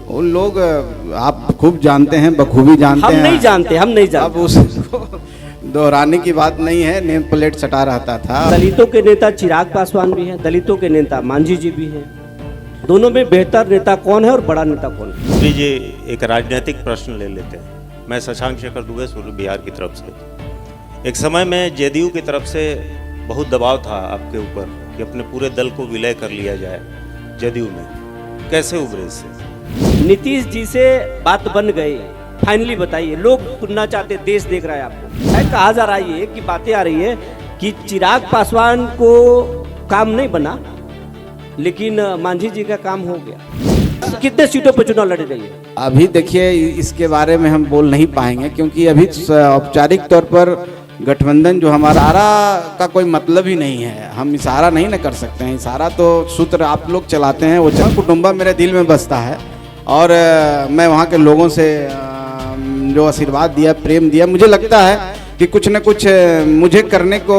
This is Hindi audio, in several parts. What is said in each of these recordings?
उन लोग आप खूब जानते हैं, बखूबी जानते हैं। हम नहीं जानते। अब उसको दोहराने की बात नहीं है, नेम प्लेट सटा रहता था। दलितों के नेता चिराग पासवान भी हैं, दलितों के नेता मांझी जी भी हैं। दोनों में बेहतर नेता कौन है और बड़ा नेता कौन है? लीजिए एक राजनीतिक प्रश्न ले लेते हैं। मैं शशांक शेखर दुबे सूर्य बिहार की तरफ से। एक समय में जेडीयू की तरफ से बहुत दबाव था आपके ऊपर कि अपने पूरे दल को विलय कर लिया जाए जेडीयू में, कैसे उभरे इससे? नीतीश जी से बात बन गई, फाइनली बताइए। लोग सुनना चाहते, देश देख रहा है आपको। कहा जा रहा है कि बातें आ रही है कि चिराग पासवान को काम नहीं बना, लेकिन मांझी जी का काम हो गया। कितने सीटों पर चुनाव लड़ रही है? अभी देखिए इसके बारे में हम बोल नहीं पाएंगे, क्योंकि अभी औपचारिक तौर पर गठबंधन जो हमारा का कोई मतलब ही नहीं है। हम इशारा नहीं ना कर सकते हैं। इशारा तो सूत्र आप लोग चलाते हैं। वो जन कुटुंबा मेरे दिल में बसता है और मैं वहाँ के लोगों से जो आशीर्वाद दिया, प्रेम दिया, मुझे लगता है कि कुछ न कुछ मुझे करने को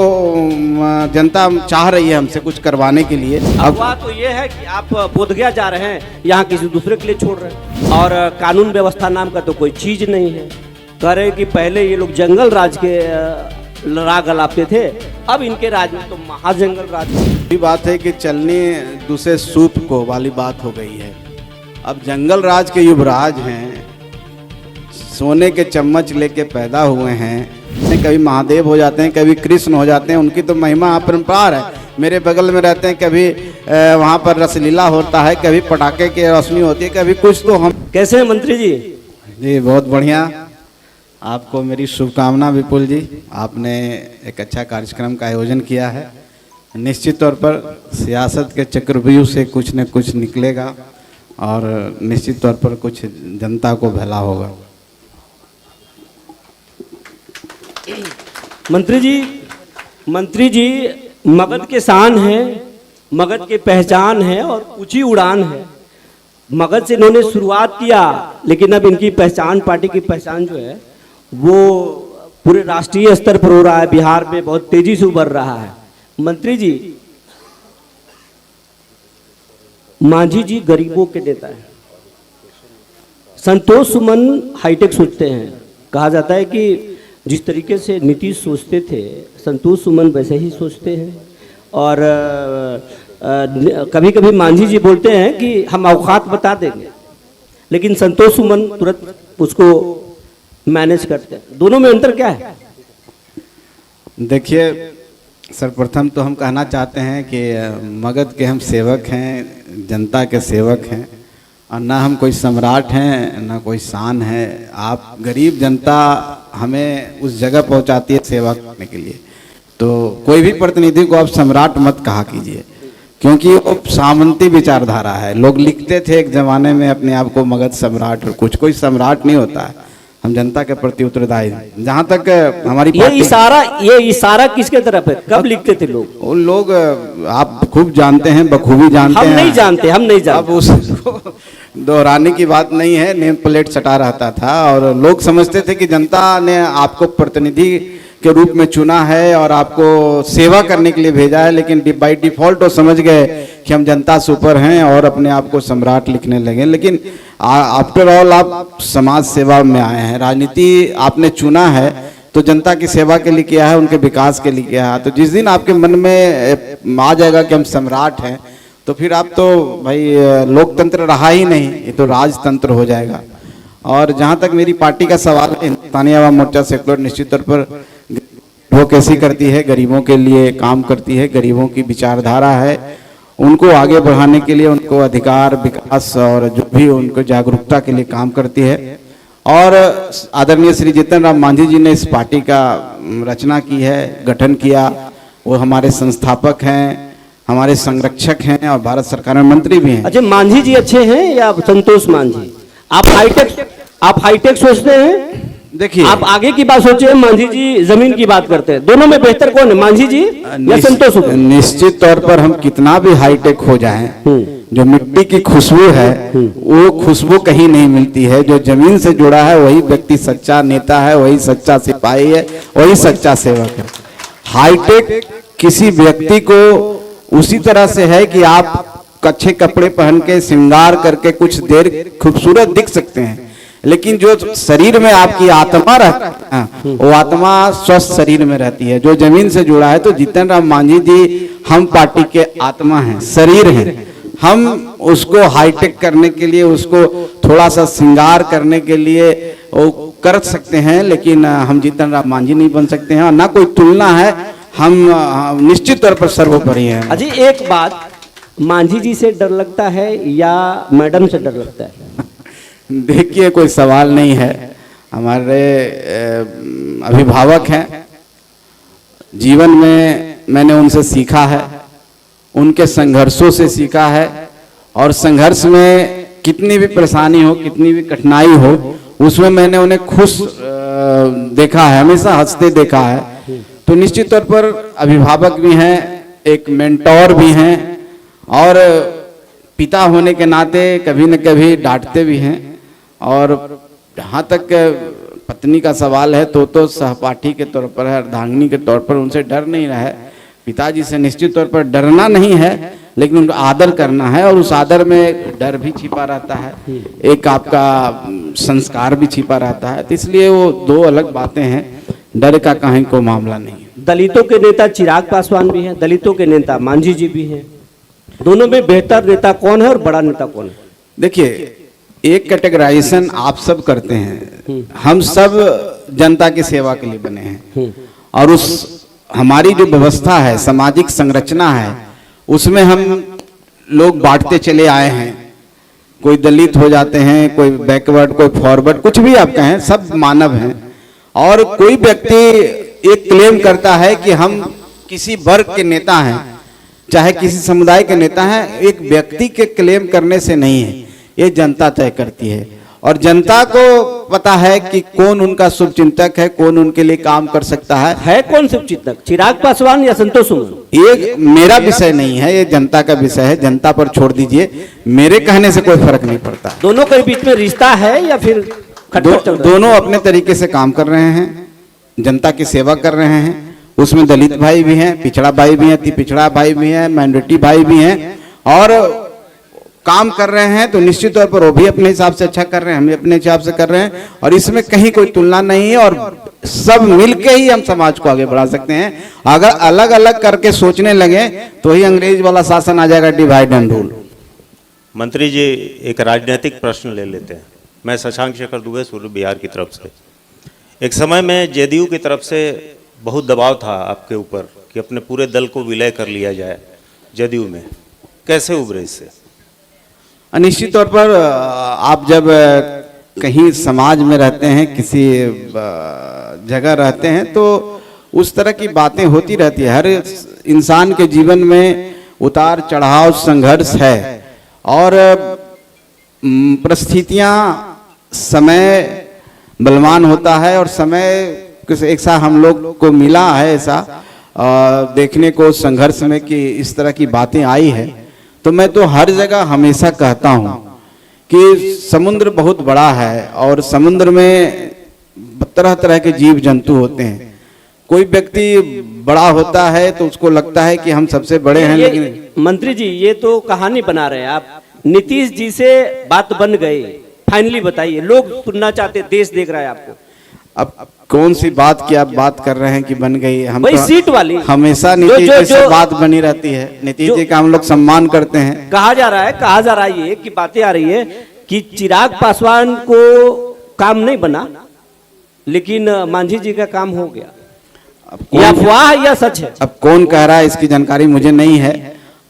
जनता चाह रही है, हमसे कुछ करवाने के लिए। अफवाह तो ये है कि आप बोधगया जा रहे हैं, यहाँ किसी दूसरे के लिए छोड़ रहे हैं, और कानून व्यवस्था नाम का तो कोई चीज नहीं है। कह रहे कि पहले ये लोग जंगल राज के राग अलापते थे, अब इनके राज में तो महाजंगल राज। ये बात है कि चलने दूसरे सूप को वाली बात हो गई है। अब जंगल राज के युवराज हैं, सोने के चम्मच लेके पैदा हुए हैं। कभी महादेव हो जाते हैं, कभी कृष्ण हो जाते हैं, उनकी तो महिमा अपरंपार है। मेरे बगल में रहते हैं, कभी वहाँ पर रसलीला होता है, कभी पटाखे की रोशनी होती है, कभी कुछ। तो हम कैसे हैं मंत्री जी? जी बहुत बढ़िया। आपको मेरी शुभकामना विपुल जी। आपने एक अच्छा कार्यक्रम का आयोजन किया है। निश्चित तौर पर सियासत के चक्रव्यूह से कुछ न कुछ निकलेगा और निश्चित तौर पर कुछ जनता को भला होगा। मंत्री जी मगध के शान है, मगध की पहचान है और ऊंची उड़ान है। मगध से इन्होंने शुरुआत किया, लेकिन अब इनकी पहचान, पार्टी की पहचान जो है वो पूरे राष्ट्रीय स्तर पर हो रहा है। बिहार में बहुत तेजी से उभर रहा है। मंत्री जी, मांझी जी गरीबों के नेता हैं, संतोष सुमन हाईटेक सोचते हैं। कहा जाता है कि जिस तरीके से नीतीश सोचते थे, संतोष सुमन वैसे ही सोचते हैं। और कभी कभी मांझी जी बोलते हैं कि हम औकात बता देंगे, लेकिन संतोष सुमन तुरंत उसको मैनेज करते हैं। दोनों में अंतर क्या है? देखिए, सर्वप्रथम तो हम कहना चाहते हैं कि मगध के हम सेवक हैं, जनता के सेवक हैं, और ना हम कोई सम्राट हैं, ना कोई शान है। आप गरीब जनता हमें उस जगह पहुंचाती है सेवा करने के लिए। तो कोई भी प्रतिनिधि को आप सम्राट मत कहा कीजिए, क्योंकि वो सामंती विचारधारा है। लोग लिखते थे एक जमाने में अपने आप को मगध सम्राट, और कुछ कोई सम्राट नहीं होता है। हम जनता के प्रति उत्तरदायी हैं। जहाँ तक हमारी ये इशारा किसके तरफ है? कब लिखते थे लोग? उन लोग आप खूब जानते हैं, बखूबी जानते हैं। हम नहीं जानते। अब उसको दोहराने की बात नहीं है, नेम प्लेट सटा रहता था और लोग समझते थे कि जनता ने आपको प्रतिनिधि के रूप में चुना है और आपको सेवा करने के लिए भेजा है। लेकिन बाय डिफॉल्ट वो समझ गए कि हम जनता से ऊपर हैं और अपने आप को सम्राट लिखने लगे। लेकिन आफ्टर ऑल आप समाज सेवा में आए हैं। राजनीति आपने चुना है तो जनता की सेवा के लिए किया है, उनके विकास के लिए किया है। तो जिस दिन आपके मन में आ जाएगा कि हम सम्राट हैं, तो फिर आप तो भाई लोकतंत्र रहा ही नहीं, ये तो राजतंत्र हो जाएगा। और जहाँ तक मेरी पार्टी का सवाल है, हिंदुस्तानी आवाम मोर्चा सेकुलर निश्चित तौर पर वो कैसी करती है, गरीबों के लिए काम करती है। गरीबों की विचारधारा है, उनको आगे बढ़ाने के लिए, उनको अधिकार, विकास और जो भी उनको जागरूकता के लिए काम करती है। और आदरणीय श्री जीतन राम मांझी जी ने इस पार्टी का रचना की है, गठन किया। वो हमारे संस्थापक हैं, हमारे संरक्षक हैं और भारत सरकार में मंत्री भी हैं। अच्छा, मांझी जी अच्छे हैं या संतोष मांझी? आप हाईटेक सोचते हैं? देखिए, आप आगे की बात सोचे, मांझी जी जमीन की बात करते हैं। दोनों में बेहतर कौन है, मांझी जी या संतोष? निश्चित तौर पर हम कितना भी हाईटेक हो जाएं, जो मिट्टी की खुशबू है वो खुशबू कहीं नहीं मिलती है। जो जमीन से जुड़ा है वही व्यक्ति सच्चा नेता है, वही सच्चा सिपाही है, वही सच्चा सेवक है। हाईटेक किसी व्यक्ति को उसी तरह से है कि आप अच्छे कपड़े पहन के श्रृंगार करके कुछ देर खूबसूरत दिख सकते हैं, लेकिन जो शरीर में आपकी आत्मा रहती है वो आत्मा स्वस्थ शरीर में रहती है। जो जमीन से जुड़ा है, तो जीतन राम मांझी जी हम पार्टी के आत्मा हैं, शरीर हैं। हम उसको हाईटेक करने के लिए, उसको थोड़ा सा श्रृंगार करने के लिए वो कर सकते हैं, लेकिन हम जीतन राम मांझी नहीं बन सकते हैं, और ना कोई तुलना है। हम निश्चित तौर पर सर्वोपरि हैं। अजी एक बात, मांझी जी से डर लगता है या मैडम से डर लगता है? देखिए, कोई सवाल नहीं है। हमारे अभिभावक हैं, जीवन में मैंने उनसे सीखा है, उनके संघर्षों से सीखा है, और संघर्ष में कितनी भी परेशानी हो, कितनी भी कठिनाई हो, उसमें मैंने उन्हें खुश देखा है, हमेशा हंसते देखा है। तो निश्चित तौर पर अभिभावक भी हैं, एक मेंटोर भी हैं, और पिता होने के नाते कभी न कभी डांटते भी हैं। और जहाँ तक पत्नी का सवाल है, तो सहपाठी के तौर पर है, अर्धांगिनी के तौर पर उनसे डर नहीं रहा है। पिताजी से निश्चित तौर पर डरना नहीं है, लेकिन उनका आदर करना है, और उस आदर में डर भी छिपा रहता है, एक आपका संस्कार भी छिपा रहता है। तो इसलिए वो दो अलग बातें हैं, डर का कहीं को मामला नहीं है। दलितों के नेता चिराग पासवान भी हैं, दलितों के नेता मांझी जी भी हैं, दोनों में बेहतर नेता कौन है और बड़ा नेता कौन है? देखिए, एक कैटेगराइजेशन आप सब करते हैं, हम सब जनता की सेवा के लिए बने हैं, और उस हमारी जो व्यवस्था है, सामाजिक संरचना है, उसमें हम लोग बांटते चले आए हैं। कोई दलित हो जाते हैं, कोई बैकवर्ड, कोई फॉरवर्ड, कुछ भी आप कहें, सब मानव हैं। और कोई व्यक्ति एक क्लेम करता है कि हम किसी वर्ग के नेता हैं, चाहे किसी समुदाय के नेता हैं, एक व्यक्ति के क्लेम करने से नहीं है, ये जनता तय करती है। और जनता को पता है कि कौन उनका शुभचिंतक है, कौन उनके लिए काम कर सकता है कौन शुभचिंतक, चिराग पासवान या संतोष सुमन? ये मेरा विषय नहीं है, ये जनता का विषय है, जनता पर छोड़ दीजिए, मेरे कहने से कोई फर्क नहीं पड़ता। दोनों के बीच में रिश्ता है या फिर खटपट चल रहा है? दोनों अपने तरीके से काम कर रहे हैं, जनता की सेवा कर रहे हैं। उसमें दलित भाई भी हैं, पिछड़ा भाई भी हैं, पिछड़ा भाई भी हैं, माइनॉरिटी भाई भी हैं, और काम कर रहे हैं। तो निश्चित तौर पर वो भी अपने हिसाब से अच्छा कर रहे हैं, हम भी अपने हिसाब से कर रहे हैं, और इसमें कहीं कोई तुलना नहीं है। और सब मिलके ही हम समाज को आगे बढ़ा सकते हैं। अगर अलग अलग करके सोचने लगे तो ही अंग्रेज वाला शासन आ जाएगा, डिवाइड एंड रूल। मंत्री जी, एक राजनीतिक प्रश्न ले लेते हैं। मैं शशांक शेखर दुबे, सूर्य बिहार की तरफ से। एक समय में जेडीयू की तरफ से बहुत दबाव था आपके ऊपर कि अपने पूरे दल को विलय कर लिया जाए जेडीयू में, कैसे उभरे इससे? निश्चित तौर पर आप जब कहीं समाज में रहते हैं, किसी जगह रहते हैं, तो उस तरह की बातें होती रहती है। हर इंसान के जीवन में उतार चढ़ाव, संघर्ष है, और परिस्थितियां, समय बलवान होता है, और समय एक साथ हम लोग को मिला है ऐसा देखने को संघर्ष में कि इस तरह की बातें आई है। तो मैं तो हर जगह हमेशा कहता हूं कि समुद्र बहुत बड़ा है, और समुद्र में तरह तरह के जीव जंतु होते हैं। कोई व्यक्ति बड़ा होता है तो उसको लगता है कि हम सबसे बड़े हैं, लेकिन मंत्री जी ये तो कहानी बना रहे हैं आप। नीतीश जी से बात बन गई, फाइनली बताइए, लोग सुनना चाहते, देश देख रहा है आपको। अब कौन सी बात की आप बात कर रहे हैं कि बन गई? हम वही तो सीट वाली, हमेशा नीतीश जी से बात बनी रहती है। नीतीश जी का हम लोग सम्मान करते हैं। कहा जा रहा है ये कि बातें आ रही है कि चिराग पासवान को काम नहीं बना, लेकिन मांझी जी का काम हो गया। या अफवाह या सच है? अब कौन कह रहा है इसकी जानकारी मुझे नहीं है।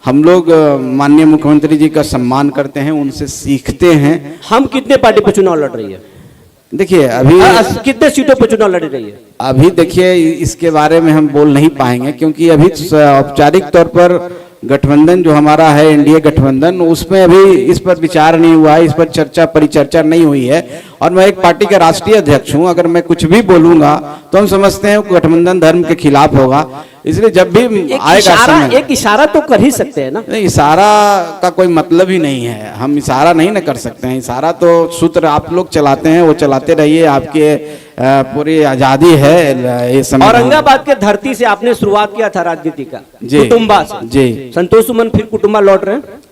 हम लोग माननीय मुख्यमंत्री जी का सम्मान करते हैं, उनसे सीखते हैं। हम कितने पार्टी पर चुनाव लड़ रही है? देखिए, अभी कितने सीटों पर चुनाव लड़ रही है? अभी देखिए, इसके बारे में हम बोल नहीं पाएंगे, क्योंकि अभी औपचारिक तौर पर गठबंधन जो हमारा है, एनडीए गठबंधन, उसमें अभी इस पर विचार नहीं हुआ है, इस पर चर्चा परिचर्चा नहीं हुई है। और मैं एक पार्टी का राष्ट्रीय अध्यक्ष हूं। अगर मैं कुछ भी बोलूंगा तो हम समझते हैं गठबंधन धर्म के खिलाफ होगा, इसलिए जब भी आएगा समय, एक इशारा तो कर ही सकते हैं ना। नहीं, इशारा का कोई मतलब ही नहीं है, हम इशारा नहीं ना कर सकते हैं। इशारा तो सूत्र आप लोग चलाते हैं, वो चलाते रहिए, आपके पूरी आजादी है ये समय। औरंगाबाद के धरती से आपने शुरुआत किया था राजनीति का, जी, कुटुंबा से। जी। संतोष सुमन फिर कुटुंबा लौट रहे हैं।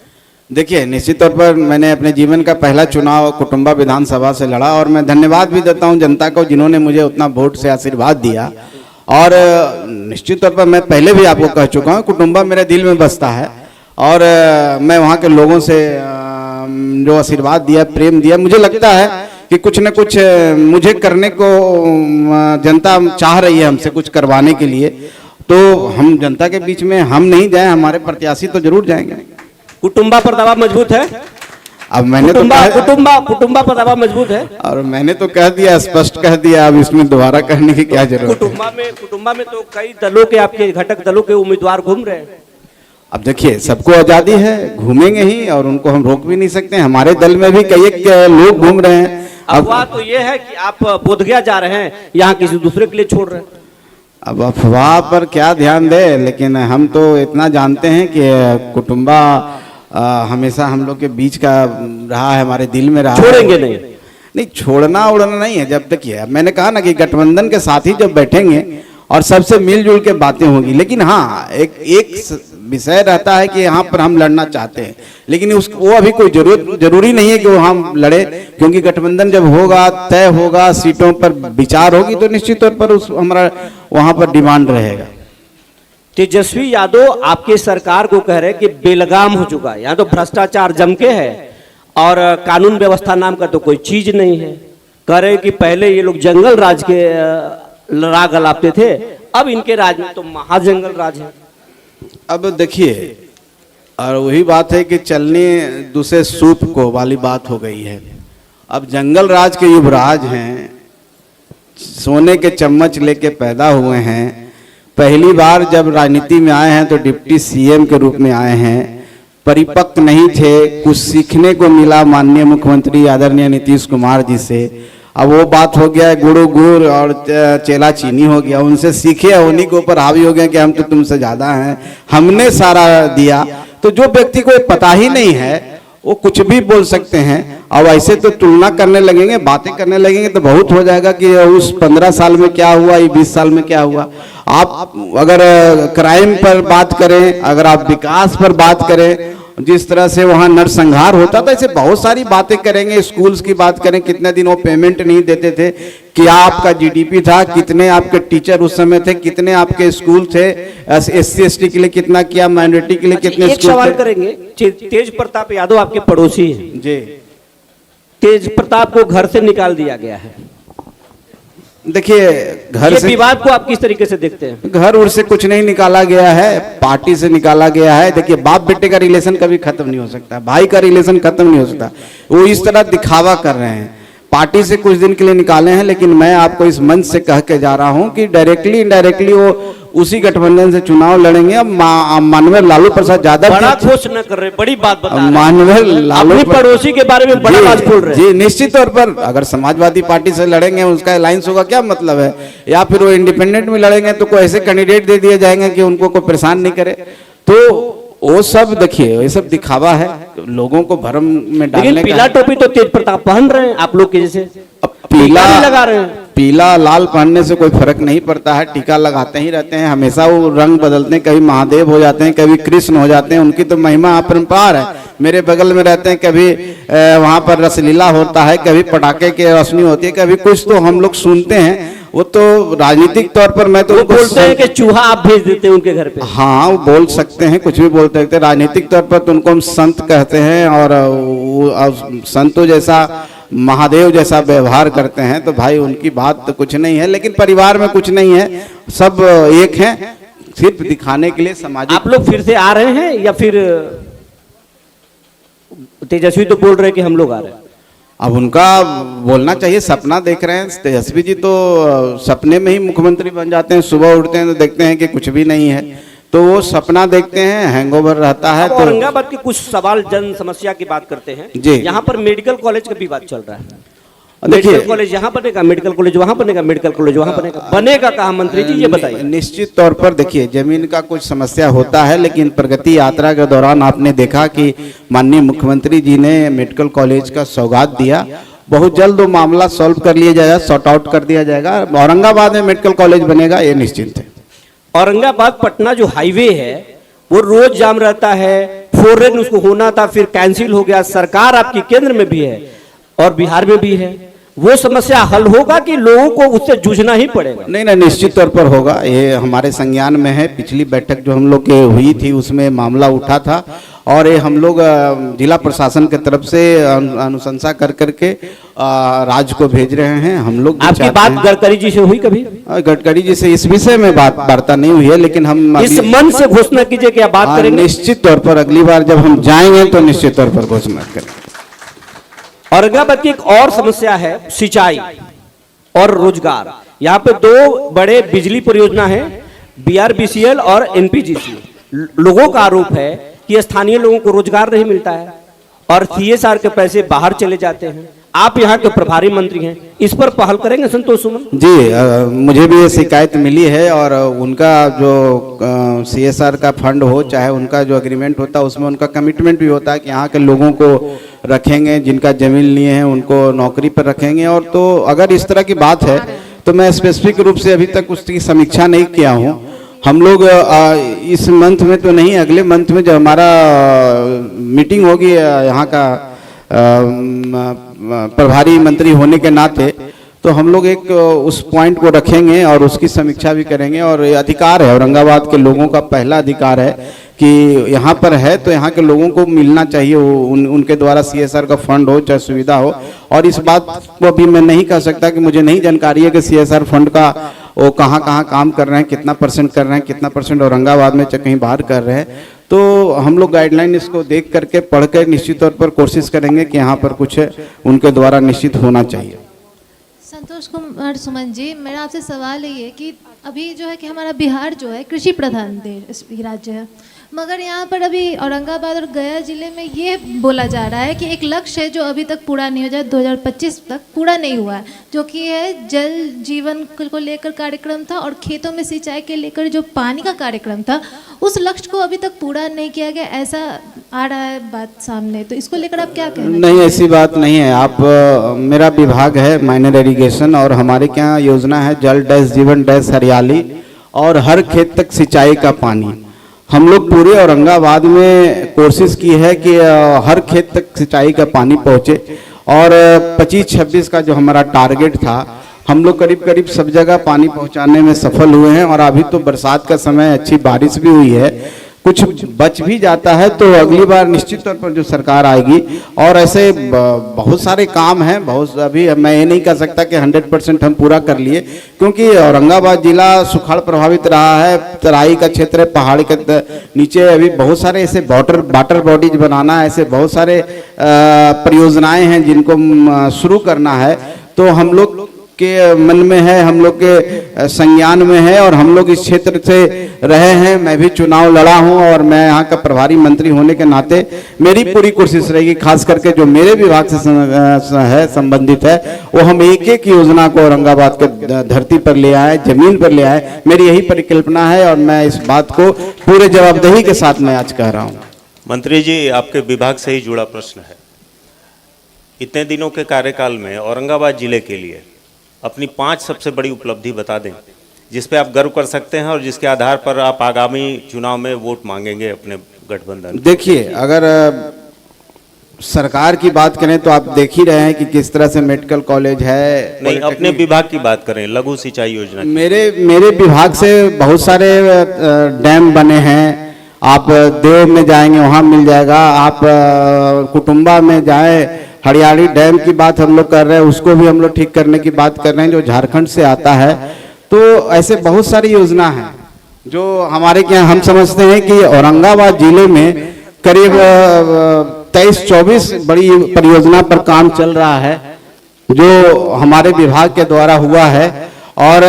देखिए, निश्चित तौर पर मैंने अपने जीवन का पहला चुनाव कुटुंबा विधानसभा से लड़ा और मैं धन्यवाद भी देता हूं जनता को जिन्होंने मुझे उतना वोट से आशीर्वाद दिया। और निश्चित तौर पर मैं पहले भी आपको कह चुका हूं, कुटुंबा मेरे दिल में बसता है और मैं वहां के लोगों से जो आशीर्वाद दिया, प्रेम दिया, मुझे लगता है कि कुछ न कुछ मुझे करने को जनता चाह रही है, हमसे कुछ करवाने के लिए। तो हम जनता के बीच में हम नहीं जाए, हमारे प्रत्याशी तो जरूर जाएंगे। कुटुंबा पर दावा मजबूत है। अब मैंने कुटुंबा पर दावा मजबूत है और मैंने तो कह दिया, स्पष्ट कह दिया, अब इसमें दोबारा कहने की क्या जरूरत है। कुटुंबा में तो कई दलों के, आपके घटक दलों के उम्मीदवार घूम रहे हैं। अब देखिए, सबको आजादी है, घूमेंगे ही और उनको हम रोक भी नहीं सकते। हमारे दल में भी कई एक लोग घूम रहे हैं। अफवाह तो ये है कि आप बोधगया जा रहे हैं, यहाँ किसी दूसरे के लिए छोड़ रहे हैं। अब अफवाह पर क्या ध्यान दे, लेकिन हम तो इतना जानते हैं कि कुटुंबा हमेशा हम लोग के बीच का रहा है, हमारे दिल में रहा। छोड़ेंगे नहीं, नहीं छोड़ना उड़ना नहीं है। जब तक ये मैंने कहा ना कि गठबंधन के साथ ही जब बैठेंगे और सबसे मिलजुल के बातें होगी। लेकिन हाँ, एक विषय रहता है कि यहाँ पर हम लड़ना चाहते हैं, लेकिन वो अभी कोई जरूरी नहीं है कि वो हम लड़े, क्योंकि गठबंधन जब होगा, तय होगा, सीटों पर विचार होगी तो निश्चित तौर पर उस हमारा वहां पर डिमांड रहेगा। तेजस्वी यादव आपके सरकार को कह रहे हैं कि बेलगाम हो चुका है, यहाँ तो भ्रष्टाचार जम के है और कानून व्यवस्था नाम का तो कोई चीज नहीं है। कह रहे हैं कि पहले ये लोग जंगल राज के राग अलापते थे, अब इनके राज में तो महाजंगल राज है। अब देखिए, और वही बात है कि चलने दूसरे सूप को वाली बात हो गई है। अब जंगल राज के युवराज हैं, सोने के चम्मच लेके पैदा हुए हैं, पहली बार जब राजनीति में आए हैं तो डिप्टी सीएम के रूप में आए हैं, परिपक्व नहीं थे, कुछ सीखने को मिला माननीय मुख्यमंत्री आदरणीय नीतीश कुमार जी से। अब वो बात हो गया गुरु गुड़ और चेला चीनी हो गया, उनसे सीखे, उन्हीं के ऊपर हावी हो गया कि हम तो तुमसे ज्यादा हैं, हमने सारा दिया। तो जो व्यक्ति को पता ही नहीं है वो कुछ भी बोल सकते हैं। और ऐसे तो तुलना करने लगेंगे, बातें करने लगेंगे तो बहुत हो जाएगा कि उस 15 साल में क्या हुआ, ये 20 साल में क्या हुआ। आप अगर क्राइम पर बात करें, अगर आप विकास पर बात करें, जिस तरह से वहां नरसंहार होता था, ऐसे बहुत सारी बातें करेंगे। स्कूल्स की बात करें, कितने दिन वो पेमेंट नहीं देते थे, क्या आपका जीडीपी था, कितने आपके टीचर उस समय थे, कितने आपके स्कूल थे, SC ST के लिए कितना किया, माइनॉरिटी के लिए कितने एक सवाल करेंगे। तेज प्रताप यादव आपके पड़ोसी हैं जी। तेज प्रताप को घर से निकाल दिया गया है। देखिए, घर से विवाद को आप किस तरीके से देखते हैं? घर उर से कुछ नहीं निकाला गया है, पार्टी से निकाला गया है। देखिए, बाप बेटे का रिलेशन कभी खत्म नहीं हो सकता, भाई का रिलेशन खत्म नहीं हो सकता। वो इस तरह दिखावा कर रहे हैं, पार्टी से कुछ दिन के लिए निकाले हैं। लेकिन मैं आपको इस मंच से कह के जा रहा हूं कि डायरेक्टली इनडायरेक्टली वो उसी गठबंधन से चुनाव लड़ेंगे। अब माननीय लालू प्रसाद यादव बड़ा घोष न कर रहे, बड़ी बात बता रहे हैं। माननीय लालू पड़ोसी के बारे में बड़ा बात बोल रहे हैं। जी, निश्चित तौर पर अगर समाजवादी पार्टी से लड़ेंगे उसका अलायंस होगा, क्या मतलब है? या फिर वो इंडिपेंडेंट में लड़ेंगे तो कोई ऐसे कैंडिडेट दे दिए जाएंगे कि उनको कोई परेशान नहीं करे। तो वो सब देखिए, ये सब दिखावा है, लोगों को भ्रम में डालने का। पीला टोपी तो तेज प्रताप पहन रहे हैं आप लोग के जैसे, पीला लगा रहे हैं। पीला लाल पहनने से कोई फर्क नहीं पड़ता है, टीका लगाते ही रहते हैं, हमेशा वो रंग बदलते हैं, कभी महादेव हो जाते हैं, कभी कृष्ण हो जाते हैं, उनकी तो महिमा अपरंपार है। मेरे बगल में रहते हैं, कभी वहां पर रसलीला होता है, कभी पटाखे की रोशनी होती है, कभी कुछ तो हम लोग सुनते हैं। वो तो राजनीतिक तौर पर मैं तो बोलते हैं कि चूहा आप भेज देते हैं उनके घर पे। हाँ, वो बोल सकते हैं, कुछ भी बोल सकते हैं। राजनीतिक तौर पर तो उनको हम संत कहते हैं और संतों जैसा, महादेव जैसा व्यवहार करते हैं। तो भाई उनकी बात तो कुछ नहीं है, लेकिन परिवार में कुछ नहीं है, सब एक हैं, सिर्फ दिखाने के लिए सामाजिक। आप लोग फिर से आ रहे हैं या फिर तेजस्वी तो बोल रहे हैं कि हम लोग आ रहे हैं? अब उनका बोलना चाहिए, सपना देख रहे हैं। तेजस्वी जी तो सपने में ही मुख्यमंत्री बन जाते हैं, सुबह उठते हैं तो देखते हैं कि कुछ भी नहीं है, तो वो सपना देखते हैं, हैंगओवर रहता है। तो औरंगाबाद के कुछ सवाल, जन समस्या की बात करते हैं जी। यहाँ पर मेडिकल कॉलेज का भी बात चल रहा है। मेडिकल कॉलेज यहाँ बनेगा, मेडिकल कॉलेज वहाँ बनेगा, मेडिकल कॉलेज वहाँ बनेगा, बनेगा कहाँ मंत्री जी ये बताइए। निश्चित तौर पर देखिए, जमीन का कुछ समस्या होता है, लेकिन प्रगति यात्रा के दौरान आपने देखा कि माननीय मुख्यमंत्री जी ने मेडिकल कॉलेज का सौगात दिया। बहुत जल्द वो मामला सॉल्व कर लिया जाएगा, सॉर्ट आउट कर दिया जाएगा। औरंगाबाद में मेडिकल कॉलेज बनेगा, ये निश्चित है। औरंगाबाद पटना जो हाईवे है वो रोज जाम रहता है, 4 लेन उसको होना था, फिर कैंसिल हो गया। सरकार आपकी केंद्र में भी है और बिहार में भी है, वो समस्या हल होगा कि लोगों को उससे जूझना ही पड़ेगा? नहीं नहीं, निश्चित तौर पर होगा। ये हमारे संज्ञान में है। पिछली बैठक जो हम लोग के हुई थी उसमें मामला उठा था और ये हम लोग जिला प्रशासन की तरफ से अनुशंसा कर करके राज्य को भेज रहे हैं। हम लोग आपकी बात गडकरी जी से हुई कभी? गडकरी जी से इस विषय में वार्ता नहीं हुई है, लेकिन हम इस मन से घोषणा कीजिए कि आप बात करेंगे। निश्चित तौर पर अगली बार जब हम जाएंगे तो निश्चित तौर पर घोषणा करेंगे। औरंगाबाद की एक और समस्या है सिंचाई और रोजगार। यहाँ पे 2 बड़े बिजली परियोजना है, BRBCL और NPGC। लोगों का आरोप है कि स्थानीय लोगों को रोजगार नहीं मिलता है और CSR के पैसे बाहर चले जाते हैं। आप यहाँ के प्रभारी मंत्री हैं, इस पर पहल करेंगे संतोष सुमन जी? मुझे भी ये शिकायत मिली है और उनका जो CSR का फंड हो, चाहे उनका जो एग्रीमेंट होता है उसमें उनका कमिटमेंट भी होता है कि यहाँ के लोगों को रखेंगे, जिनका जमीन लिए हैं उनको नौकरी पर रखेंगे। और तो अगर इस तरह की बात है तो मैं स्पेसिफिक रूप से अभी तक उसकी समीक्षा नहीं किया हूँ। हम लोग इस मंथ में तो नहीं, अगले मंथ में जब हमारा मीटिंग होगी यहाँ का प्रभारी मंत्री होने के नाते, तो हम लोग एक उस पॉइंट को रखेंगे और उसकी समीक्षा भी करेंगे। और अधिकार है, औरंगाबाद के लोगों का पहला अधिकार है कि यहाँ पर है तो यहाँ के लोगों को मिलना चाहिए। उनके द्वारा CSR का फंड हो, चाहे सुविधा हो। और इस बात को अभी मैं नहीं कह सकता कि मुझे नहीं जानकारी है कि CSR फंड का वो कहाँ कहाँ काम कर रहे हैं, कितना % कर रहे हैं, कितना % औरंगाबाद में कहीं बाहर कर रहे हैं। तो हम लोग गाइडलाइन इसको देख करके पढ़ कर निश्चित तौर पर कोशिश करेंगे कि यहाँ पर कुछ उनके द्वारा निश्चित होना चाहिए। संतोष कुमार सुमन जी, मेरा आपसे सवाल ये है कि अभी जो है कि हमारा बिहार जो है कृषि प्रधान देश राज्य है, मगर यहाँ पर अभी औरंगाबाद और गया जिले में ये बोला जा रहा है कि एक लक्ष्य है जो अभी तक पूरा नहीं हो जाए, 2025 तक पूरा नहीं हुआ है, जो कि है जल जीवन को लेकर कार्यक्रम था और खेतों में सिंचाई के लेकर जो पानी का कार्यक्रम था, उस लक्ष्य को अभी तक पूरा नहीं किया गया, ऐसा आ रहा है बात सामने। तो इसको लेकर आप क्या कहना? नहीं, ऐसी बात नहीं है। आप मेरा विभाग है माइनर इरिगेशन और हमारे क्या योजना है जल डैश जीवन डैश हरियाली और हर खेत तक सिंचाई का पानी। हम लोग पूरे औरंगाबाद में कोशिश की है कि हर खेत तक सिंचाई का पानी पहुंचे और 25-26 का जो हमारा टारगेट था, हम लोग करीब करीब सब जगह पानी पहुंचाने में सफल हुए हैं। और अभी तो बरसात का समय, अच्छी बारिश भी हुई है, कुछ बच भी जाता है तो अगली बार निश्चित तौर पर जो सरकार आएगी। और ऐसे बहुत सारे काम हैं, बहुत। अभी मैं ये नहीं कह सकता कि 100% हम पूरा कर लिए, क्योंकि औरंगाबाद जिला सुखाड़ प्रभावित रहा है, तराई का क्षेत्र है, पहाड़ के नीचे अभी बहुत सारे ऐसे वाटर बॉडीज बनाना है, ऐसे बहुत सारे परियोजनाएं हैं जिनको शुरू करना है। तो हम लोग के मन में है, हम लोग के संज्ञान में है और हम लोग इस क्षेत्र से रहे हैं। मैं भी चुनाव लड़ा हूं और मैं यहाँ का प्रभारी मंत्री होने के नाते मेरी पूरी कोशिश रहेगी, खास करके जो मेरे विभाग से है संबंधित है, वो हम एक एक योजना को औरंगाबाद के धरती पर ले आए, जमीन पर ले आए। मेरी यही परिकल्पना है और मैं इस बात को पूरे जवाबदेही के साथ मैं आज कह रहा हूँ। मंत्री जी, आपके विभाग से ही जुड़ा प्रश्न है। इतने दिनों के कार्यकाल में औरंगाबाद जिले के लिए अपनी 5 सबसे बड़ी उपलब्धि बता दें जिस पे आप गर्व कर सकते हैं और जिसके आधार पर आप आगामी चुनाव में वोट मांगेंगे अपने गठबंधन। देखिए, अगर सरकार की बात करें तो आप देख ही रहे हैं कि किस तरह से मेडिकल कॉलेज है। नहीं, अपने विभाग की बात करें, लघु सिंचाई योजना की। मेरे विभाग से बहुत सारे डैम बने हैं। आप देव में जाएंगे वहाँ मिल जाएगा, आप कुटुंबा में जाए, हरियाली डैम की बात हम लोग कर रहे हैं, उसको भी हम लोग ठीक करने की बात कर रहे हैं जो झारखंड से आता है। तो ऐसे बहुत सारी योजना है जो हमारे क्या, हम समझते हैं कि औरंगाबाद जिले में करीब 23-24 बड़ी परियोजना पर काम चल रहा है जो हमारे विभाग के द्वारा हुआ है और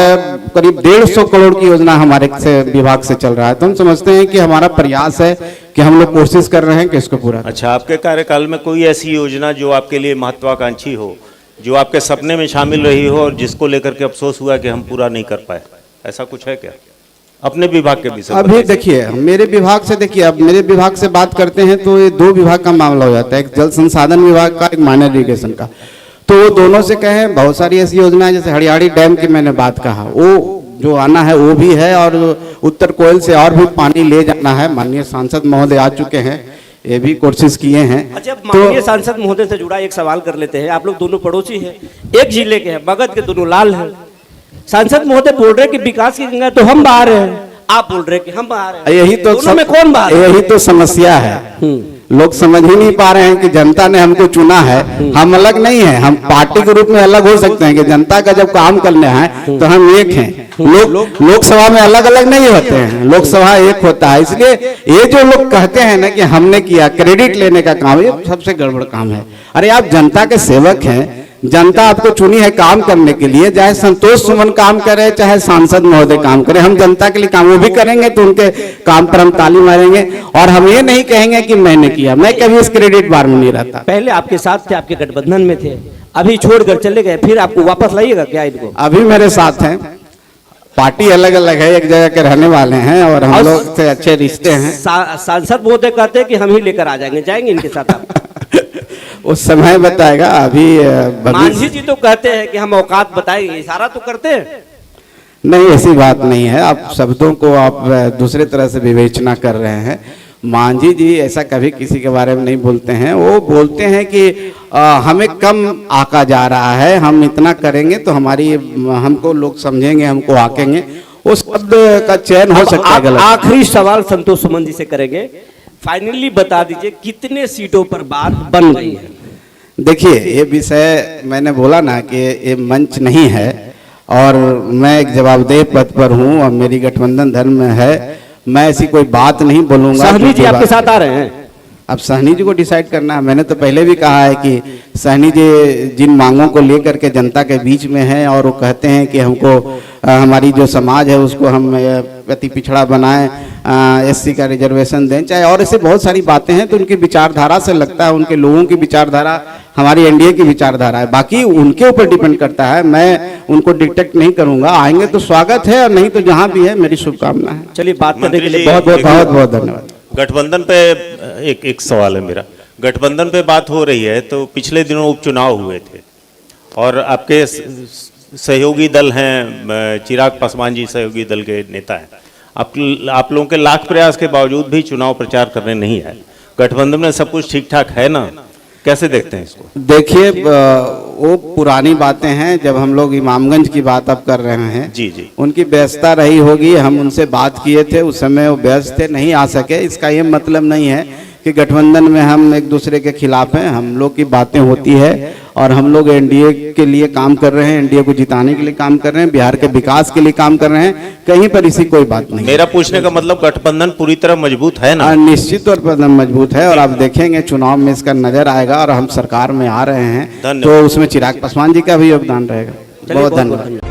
करीब 150 करोड़ की योजना हमारे विभाग से चल रहा है। तो हम समझते हैं कि हमारा प्रयास है कि हम लोग कोशिश कर रहे हैं कि इसको पूरा। अच्छा, आपके कार्यकाल में कोई ऐसी योजना जो आपके लिए महत्वाकांक्षी हो जो आपके सपने में शामिल रही हो और जिसको लेकर के अफसोस हुआ कि हम पूरा नहीं कर पाए, ऐसा कुछ है क्या अपने विभाग के विषय? अभी देखिए मेरे विभाग से, देखिए अब मेरे विभाग से बात करते हैं तो ये दो विभाग का मामला हो जाता है, एक जल संसाधन विभाग का, एक माइनर इरिगेशन का। तो वो दोनों से कहें बहुत सारी ऐसी योजनाएं, जैसे हरियाणी डैम की मैंने बात कहा, वो जो आना है वो भी है, और उत्तर कोयल से और भी पानी ले जाना है। माननीय सांसद महोदय आ चुके हैं, ये भी कोशिश किए हैं। अच्छा, माननीय सांसद महोदय से जुड़ा एक सवाल कर लेते हैं। आप लोग दोनों पड़ोसी हैं, एक जिले के हैं, मगध के दोनों लाल हैं। सांसद महोदय बोल रहे कि विकास की गंगा तो हम बहा रहे हैं, आप बोल रहे कि हम बहा रहे हैं। यही तो दोनों में कौन बहा रहा है? यही तो समस्या है, लोग समझ ही नहीं पा रहे हैं कि जनता ने हमको चुना है, हम अलग नहीं है। हम पार्टी के रूप में अलग हो सकते हैं कि जनता का जब काम करना है तो हम एक हैं। लोकसभा में अलग अलग नहीं होते हैं, लोकसभा एक होता है। इसलिए ये जो लोग कहते हैं ना कि हमने किया, क्रेडिट लेने का काम, ये सबसे गड़बड़ काम है। अरे आप जनता के सेवक हैं, जनता आपको चुनी है काम करने के लिए, चाहे संतोष सुमन काम करे, चाहे सांसद महोदय काम करे, हम जनता के लिए काम वो भी करेंगे तो उनके काम पर हम ताली मारेंगे। और हम ये नहीं कहेंगे कि मैंने किया, मैं कभी इस क्रेडिट बार में नहीं रहता। पहले आपके साथ थे, आपके गठबंधन में थे, अभी छोड़कर चले गए, फिर आपको वापस लाइएगा क्या इनको? अभी मेरे साथ हैं, पार्टी अलग अलग है, एक जगह के रहने वाले हैं और हम लोग से अच्छे रिश्ते हैं। सांसद महोदय कहते हैं कि हम ही लेकर आ जाएंगे, जाएंगे इनके साथ आप? उस समय बताएगा। अभी मांझी जी तो कहते हैं कि हम औकात बताएंगे, इशारा तो करते हैं। नहीं, ऐसी बात नहीं है, आप शब्दों को आप दूसरे तरह से विवेचना कर रहे हैं। मांझी जी ऐसा कभी किसी के बारे में नहीं बोलते हैं। वो बोलते हैं कि हमें कम आका जा रहा है, हम इतना करेंगे तो हमको लोग समझेंगे, हमको आकेंगे। उस शब्द का चयन हो सकता है गलत। आखिरी सवाल संतोष सुमन जी से करेंगे, फाइनली बता दीजिए कितने सीटों पर बात बन गई है? देखिए, ये विषय मैंने बोला ना कि ये मंच नहीं है, और मैं एक जवाबदेह पद पर हूँ और मेरी गठबंधन धर्म में है। मैं ऐसी कोई बात नहीं बोलूंगा। सहनी जी आपके साथ आ रहे हैं? अब सहनी जी को डिसाइड करना है। मैंने तो पहले भी कहा है कि सहनी जी जिन मांगों को लेकर के जनता के बीच में हैं और वो कहते हैं कि हमको हमारी जो समाज है उसको हम अति पिछड़ा बनाएं, एससी का रिजर्वेशन दें, चाहे और ऐसी बहुत सारी बातें हैं। तो उनकी विचारधारा से लगता है, उनके लोगों की विचारधारा हमारी एनडीए की विचारधारा है, बाकी उनके ऊपर डिपेंड करता है। मैं उनको डिटेक्ट नहीं करूंगा, आएंगे तो स्वागत है और नहीं तो जहां भी है मेरी शुभकामना है। चलिए, बात करने के लिए बहुत बहुत धन्यवाद। गठबंधन पे एक सवाल है मेरा। गठबंधन पे बात हो रही है तो पिछले दिनों उपचुनाव हुए थे और आपके सहयोगी दल हैं, चिराग पासवान जी सहयोगी दल के नेता हैं। आप लोगों के लाख प्रयास के बावजूद भी चुनाव प्रचार करने नहीं आए। गठबंधन में सब कुछ ठीक ठाक है ना, कैसे देखते हैं इसको? देखिए, वो पुरानी बातें हैं। जब हम लोग इमामगंज की बात अब कर रहे हैं, जी जी, उनकी व्यस्तता रही होगी, हम उनसे बात किए थे, उस समय वो व्यस्त थे, नहीं आ सके। इसका ये मतलब नहीं है कि गठबंधन में हम एक दूसरे के खिलाफ हैं। हम लोग की बातें होती है और हम लोग एनडीए के लिए काम कर रहे हैं, एनडीए को जिताने के लिए काम कर रहे हैं, बिहार के विकास के लिए काम कर रहे हैं। कहीं पर इसी कोई बात नहीं। मेरा पूछने का मतलब गठबंधन पूरी तरह मजबूत है ना? निश्चित तौर पर मजबूत है और आप देखेंगे चुनाव में इसका नजर आएगा। और हम सरकार में आ रहे हैं तो उसमें चिराग पासवान जी का भी योगदान रहेगा। बहुत धन्यवाद।